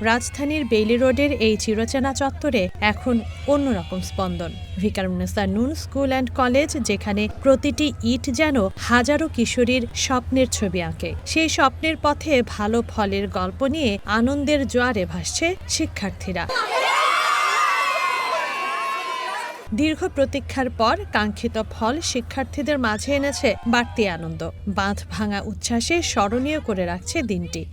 রাজধানীর বেইলি রোডের এই চিরচেনা চত্বরে এখন অন্যরকম স্পন্দন। ভিকারুন্নেসা নূন স্কুল অ্যান্ড কলেজ, যেখানে প্রতিটি ইট যেন হাজারো কিশোরীর স্বপ্নের ছবি আঁকে। সেই স্বপ্নের পথে ভালো ফলের গল্প নিয়ে আনন্দের জোয়ারে ভাসছে শিক্ষার্থীরা। দীর্ঘ প্রতীক্ষার পর কাঙ্ক্ষিত ফল শিক্ষার্থীদের মাঝে এনেছে বাড়তি আনন্দ। বাঁধ ভাঙা উচ্ছ্বাসে স্মরণীয় করে রাখছে দিনটি।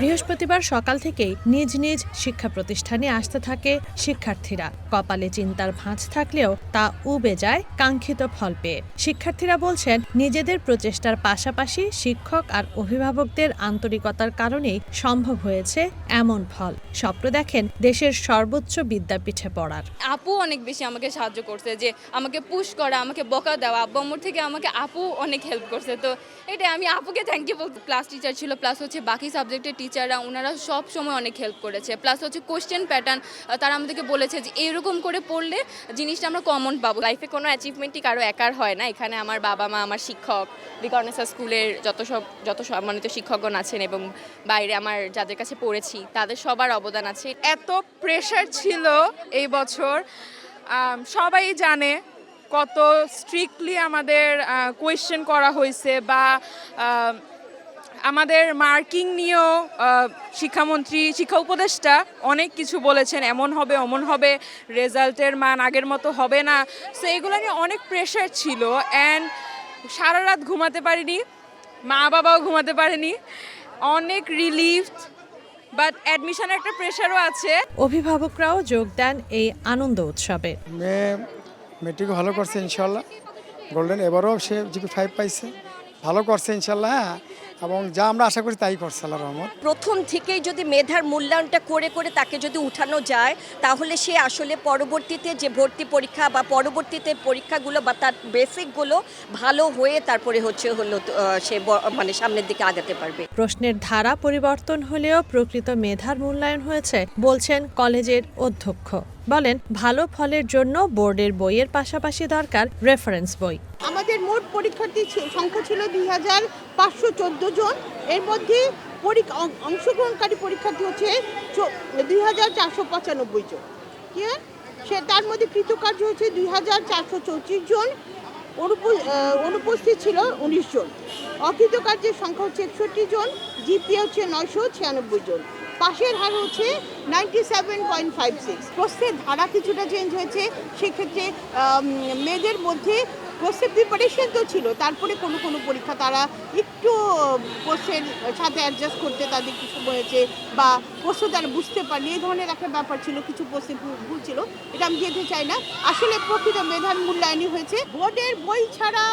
বৃহস্পতিবার সকাল থেকেই নিজ নিজ শিক্ষা প্রতিষ্ঠানে আসতে থাকে শিক্ষার্থীরা। কপালে চিন্তার ভাঁজ থাকলেও তা উবে যায় কাঙ্ক্ষিত ফল পেয়ে। শিক্ষার্থীরা বলছেন, নিজেদের প্রচেষ্টার পাশাপাশি শিক্ষক আর অভিভাবকদের আন্তরিকতার কারণেই সম্ভব হয়েছে এমন ফল। স্বপ্ন দেখেন দেশের সর্বোচ্চ বিদ্যাপীঠে পড়ার। আপু অনেক বেশি আমাকে সাহায্য করছে, যে আমাকে পুশ করা, আমাকে বকা দেওয়া, আব্বু আম্মুর থেকে আমাকে আপু অনেক হেল্প করছে। তো এটা আমি আপুকে থ্যাংক ইউ বলতে। ক্লাস টিচার ছিল, প্লাস হচ্ছে বাকি সাবজেক্টের টিচাররা, ওনারা সব সময় অনেক হেল্প করেছে। প্লাস হচ্ছে কোশ্চেন প্যাটার্ন তারা আমাদেরকে বলেছে যে এরকম করে পড়লে জিনিসটা আমরা কমন পাবো। লাইফে কোনো অ্যাচিভমেন্টই কারো একার হয় না। এখানে আমার বাবা মা, আমার শিক্ষক, ভিকারুন্নেসা স্কুলের যত সম্মানিত শিক্ষকগণ আছেন এবং বাইরে আমার যাদের কাছে পড়েছি তাদের সবার অবদান আছে। এত প্রেশার ছিল এই বছর, সবাই জানে কত স্ট্রিক্টলি আমাদের কোয়েশ্চেন করা হয়েছে, বা আমাদের মার্কিং নিয়েও শিক্ষামন্ত্রী, শিক্ষা উপদেষ্টা অনেক কিছু বলেছেন, এমন হবে অমন হবে, রেজাল্টের মান আগের মতো হবে না। সো এগুলো নিয়ে অনেক প্রেশার ছিল, অ্যান্ড সারা রাত ঘুমাতে পারিনি, মা বাবাও ঘুমাতে পারেনি, অনেক রিলিফ, বাট অ্যাডমিশনের একটা প্রেশারও আছে। অভিভাবকরাও যোগ দেন এই আনন্দ উৎসবে। মেয়ে মেট্রিক ভালো করছে ইনশাল্লাহ, গোল্ডেন, এবারও সে জিপি 5 পাইছে, ভালো করছে ইনশাল্লাহ। হ্যাঁ, এবং যা আমরা আশা করি তাই করছে আল্লাহর রহমত। প্রথম থেকেই যদি মেধার মূল্যায়নটা করে করে তাকে যদি উঠানো যায়, তাহলে সে আসলে পরবর্তীতে যে ভর্তি পরীক্ষা বা পরবর্তীতে পরীক্ষাগুলো বা তার বেসিকগুলো ভালো হয়ে তারপরে সে মানে সামনের দিকে আগাতে পারবে। প্রশ্নের ধারা পরিবর্তন হলেও প্রকৃত মেধার মূল্যায়ন হয়েছে বলছেন কলেজের অধ্যক্ষ। বলেন, ভালো ফলের জন্য বোর্ডের বইয়ের পাশাপাশি দরকার রেফারেন্স বই। আমাদের মোট পরীক্ষার্থী সংখ্যা ছিল 2514 জন। এর মধ্যে অংশগ্রহণকারী পরীক্ষার্থী হচ্ছে 2495 জন। তার মধ্যে কৃতকার্য হচ্ছে 2434 জন, অনুপস্থিত ছিল 19 জন। অকৃতকার্যের সংখ্যা হচ্ছে 61 জন, জিপিএ হচ্ছে 996 জন। পাশের হার হচ্ছে 97.56। প্রশ্নের ধারা কিছুটা চেঞ্জ হয়েছে, সেক্ষেত্রে মেয়েদের মধ্যে প্রশ্নের প্রিপারেশন তো ছিল, তারপরে কোনো পরীক্ষা তারা একটু প্রশ্নের সাথে অ্যাডজাস্ট করতে তাদের কিছু সময় হয়েছে, বা প্রশ্ন তারা বুঝতে পারেনি, এই ধরনের একটা ব্যাপার ছিল, কিছু প্রশ্নে ভুল ছিল। এটা আমি যেতে চাই না, আসলে প্রকৃত মেধার মূল্যায়নই হয়েছে। বোর্ডের বই ছাড়া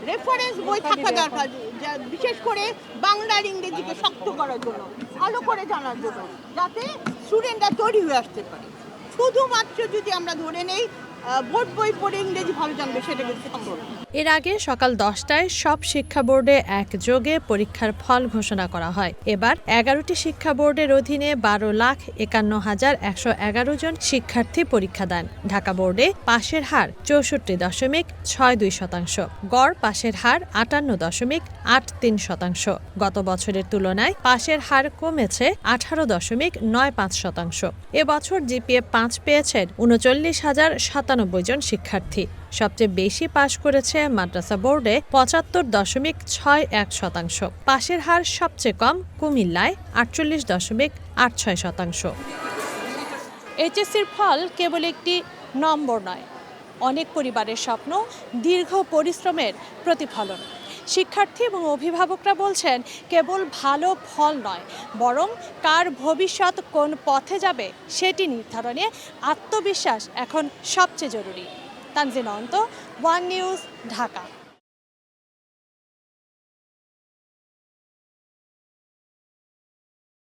রেফারেন্স বই থাকা দরকার, বিশেষ করে বাংলা আর ইংরেজিকে শক্ত করার জন্য, ভালো করে জানার জন্য, যাতে স্টুডেন্টরা তৈরি হয়ে আসতে পারে। শুধুমাত্র যদি আমরা ধরে নেই বোর্ড বই পড়ে ইংরেজি ভালো জানবে, সেটা কিন্তু সম্ভব। এর আগে সকাল 10টায় সব শিক্ষা বোর্ডে একযোগে পরীক্ষার ফল ঘোষণা করা হয়। এবার 11টি শিক্ষা বোর্ডের অধীনে 12,51,111 জন শিক্ষার্থী পরীক্ষা দেন। ঢাকা বোর্ডে পাশের হার 64.62%, গড় পাশের হার 58.83%। গত বছরের তুলনায় পাশের হার কমেছে 18.95%। এবছর জিপিএ 5 পেয়েছেন 39,097 জন শিক্ষার্থী। সবচেয়ে বেশি পাশ করেছে মাদ্রাসা বোর্ডে 75.61%। পাশের হার সবচেয়ে কম কুমিল্লায় 48.86%। এইচএসসির ফল কেবল একটি নম্বর নয়, অনেক পরিবারের স্বপ্ন, দীর্ঘ পরিশ্রমের প্রতিফলন। শিক্ষার্থী এবং অভিভাবকরা বলছেন, কেবল ভালো ফল নয়, বরং কার ভবিষ্যৎ কোন পথে যাবে সেটি নির্ধারণে আত্মবিশ্বাস এখন সবচেয়ে জরুরি। তানজিন অন্ত, ওয়ান নিউজ, ঢাকা।